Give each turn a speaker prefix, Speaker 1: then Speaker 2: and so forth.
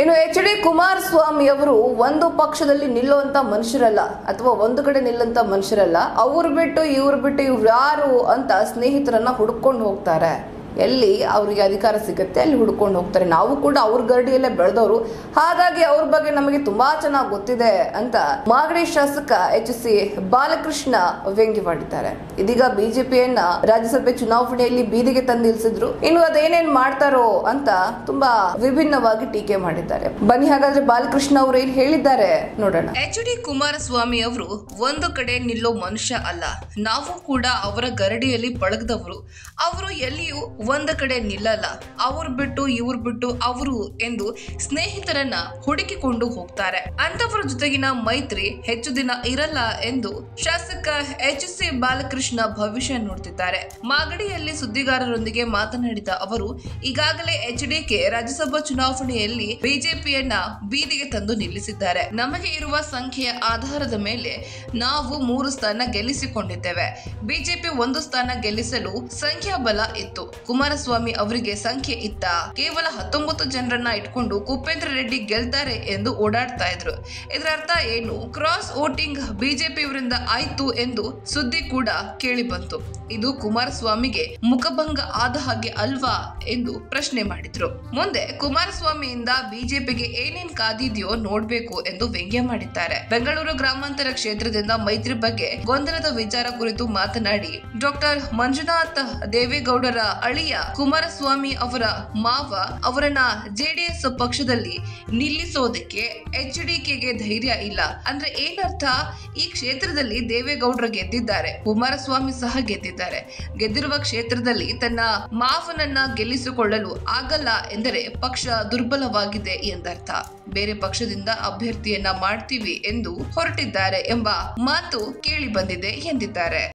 Speaker 1: ಇನ್ನು ಎಚ್.ಡಿ. ಕುಮಾರಸ್ವಾಮಿ ಅವರು ಒಂದು ಪಕ್ಷದಲ್ಲಿ ನಿಲ್ಲುವಂತ ಮನುಷ್ಯರಲ್ಲ ಅಥವಾ ಒಂದು ಕಡೆ ನಿಲ್ಲಂತ ಮನುಷ್ಯರಲ್ಲ. ಅವ್ರು ಬಿಟ್ಟು ಇವ್ರು ಯಾರು ಅಂತ ಸ್ನೇಹಿತರನ್ನ ಹುಡುಕೊಂಡು ಹೋಗ್ತಾರೆ. ಎಲ್ಲಿ ಅವರಿಗೆ ಅಧಿಕಾರ ಸಿಗುತ್ತೆ ಅಲ್ಲಿ ಹುಡ್ಕೊಂಡು ಹೋಗ್ತಾರೆ. ನಾವು ಕೂಡ ಅವ್ರ ಗರಡಿಯಲ್ಲೇ ಬೆಳೆದವರು, ಹಾಗಾಗಿ ಅವ್ರ ಬಗ್ಗೆ ನಮಗೆ ತುಂಬಾ ಚೆನ್ನಾಗಿ ಗೊತ್ತಿದೆ ಅಂತ ಮಾಗಡಿ ಶಾಸಕ ಎಚ್.ಸಿ. ಬಾಲಕೃಷ್ಣ ವ್ಯಂಗ್ಯವಾಡಿದ್ದಾರೆ. ಇದೀಗ ಬಿಜೆಪಿಯನ್ನ ರಾಜ್ಯಸಭೆ ಚುನಾವಣೆಯಲ್ಲಿ ಬೀದಿಗೆ ತಂದು ನಿಲ್ಸಿದ್ರು. ಇನ್ನು ಅದೇನೇನ್ ಮಾಡ್ತಾರೋ ಅಂತ ತುಂಬಾ ವಿಭಿನ್ನವಾಗಿ ಟೀಕೆ ಮಾಡಿದ್ದಾರೆ. ಬನ್ನಿ ಹಾಗಾದ್ರೆ ಬಾಲಕೃಷ್ಣ ಅವರು ಏನ್ ಹೇಳಿದ್ದಾರೆ ನೋಡೋಣ.
Speaker 2: ಎಚ್.ಡಿ. ಕುಮಾರಸ್ವಾಮಿ ಅವರು ಒಂದು ಕಡೆ ನಿಲ್ಲೋ ಮನುಷ್ಯ ಅಲ್ಲ. ನಾವು ಕೂಡ ಅವರ ಗರಡಿಯಲ್ಲಿ ಪಳಗದವರು. ಅವರು ಎಲ್ಲಿಯೂ ಒಂದ ಕಡೆ ನಿಲ್ಲಲ್ಲ. ಅವ್ರು ಬಿಟ್ಟು ಇವ್ರು ಬಿಟ್ಟು ಅವರು ಎಂದು ಸ್ನೇಹಿತರನ್ನ ಹುಡುಕಿಕೊಂಡು ಹೋಗ್ತಾರೆ. ಅಂತವರ ಜೊತೆಗಿನ ಮೈತ್ರಿ ಹೆಚ್ಚು ದಿನ ಇರಲ್ಲ ಎಂದು ಶಾಸಕ ಎಚ್.ಸಿ. ಬಾಲಕೃಷ್ಣ ಭವಿಷ್ಯ ನೋಡ್ತಿದ್ದಾರೆ. ಮಾಗಡಿಯಲ್ಲಿ ಸುದ್ದಿಗಾರರೊಂದಿಗೆ ಮಾತನಾಡಿದ ಅವರು, ಈಗಾಗಲೇ ಎಚ್.ಡಿ.ಕೆ ರಾಜ್ಯಸಭಾ ಚುನಾವಣೆಯಲ್ಲಿ ಬಿಜೆಪಿಯನ್ನ ಬೀದಿಗೆ ತಂದು ನಿಲ್ಲಿಸಿದ್ದಾರೆ. ನಮಗೆ ಇರುವ ಸಂಖ್ಯೆಯ ಆಧಾರದ ಮೇಲೆ ನಾವು 3 ಸ್ಥಾನ ಗೆಲ್ಲಿಸಿಕೊಂಡಿದ್ದೇವೆ. ಬಿಜೆಪಿ 1 ಸ್ಥಾನ ಗೆಲ್ಲಿಸಲು ಸಂಖ್ಯಾಬಲ ಇತ್ತು. ಕುಮಾರಸ್ವಾಮಿ ಅವರಿಗೆ ಸಂಖ್ಯೆ ಇತ್ತ? ಕೇವಲ 19 ಜನರನ್ನ ಇಟ್ಕೊಂಡು ಕುಪೇಂದ್ರ ರೆಡ್ಡಿ ಗೆಲ್ತಾರೆ ಎಂದು ಓಡಾಡ್ತಾ ಇದ್ರು. ಇದರ ಅರ್ಥ ಏನು? ಕ್ರಾಸ್ ವೋಟಿಂಗ್ ಬಿಜೆಪಿಯವರಿಂದ ಆಯ್ತು ಎಂದು ಸುದ್ದಿ ಕೂಡ ಕೇಳಿ ಬಂತು. ಇದು ಕುಮಾರಸ್ವಾಮಿಗೆ ಮುಖಭಂಗ ಆದ ಹಾಗೆ ಅಲ್ವಾ ಎಂದು ಪ್ರಶ್ನೆ ಮಾಡಿದ್ರು. ಮುಂದೆ ಕುಮಾರಸ್ವಾಮಿಯಿಂದ ಬಿಜೆಪಿಗೆ ಏನೇನ್ ಕಾದಿದೆಯೋ ನೋಡ್ಬೇಕು ಎಂದು ವ್ಯಂಗ್ಯ ಮಾಡಿದ್ದಾರೆ. ಬೆಂಗಳೂರು ಗ್ರಾಮಾಂತರ ಕ್ಷೇತ್ರದಿಂದ ಮೈತ್ರಿ ಬಗ್ಗೆ ಗೊಂದಲದ ವಿಚಾರ ಕುರಿತು ಮಾತನಾಡಿ, ಡಾಕ್ಟರ್ ಮಂಜುನಾಥ್ ದೇವೇಗೌಡರ ಅಳಿಯ ಕುಮಾರಸ್ವಾಮಿ ಅವರ ಮಾವ ಅವರನ್ನ ಜೆಡಿಎಸ್ ಪಕ್ಷದಲ್ಲಿ ನಿಲ್ಲಿಸೋದಕ್ಕೆ ಎಚ್.ಡಿ.ಕೆಗೆ ಧೈರ್ಯ ಇಲ್ಲ ಅಂದ್ರೆ ಏನರ್ಥ? ಈ ಕ್ಷೇತ್ರದಲ್ಲಿ ದೇವೇಗೌಡರು ಗೆದ್ದಿದ್ದಾರೆ, ಕುಮಾರಸ್ವಾಮಿ ಸಹ ಗೆದ್ದಿದ್ದಾರೆ. ಗೆದ್ದಿರುವ ಕ್ಷೇತ್ರದಲ್ಲಿ ತನ್ನ ಮಾವನನ್ನ ಗೆಲ್ಲಿಸಿಕೊಳ್ಳಲು ಆಗಲ್ಲ ಎಂದರೆ ಪಕ್ಷ ದುರ್ಬಲವಾಗಿದೆ ಎಂದರ್ಥ. ಬೇರೆ ಪಕ್ಷದಿಂದ ಅಭ್ಯರ್ಥಿಯನ್ನ ಮಾಡ್ತೀವಿ ಎಂದು ಹೊರಟಿದ್ದಾರೆ ಎಂಬ ಮಾತು ಕೇಳಿ ಬಂದಿದೆ ಎಂದಿದ್ದಾರೆ.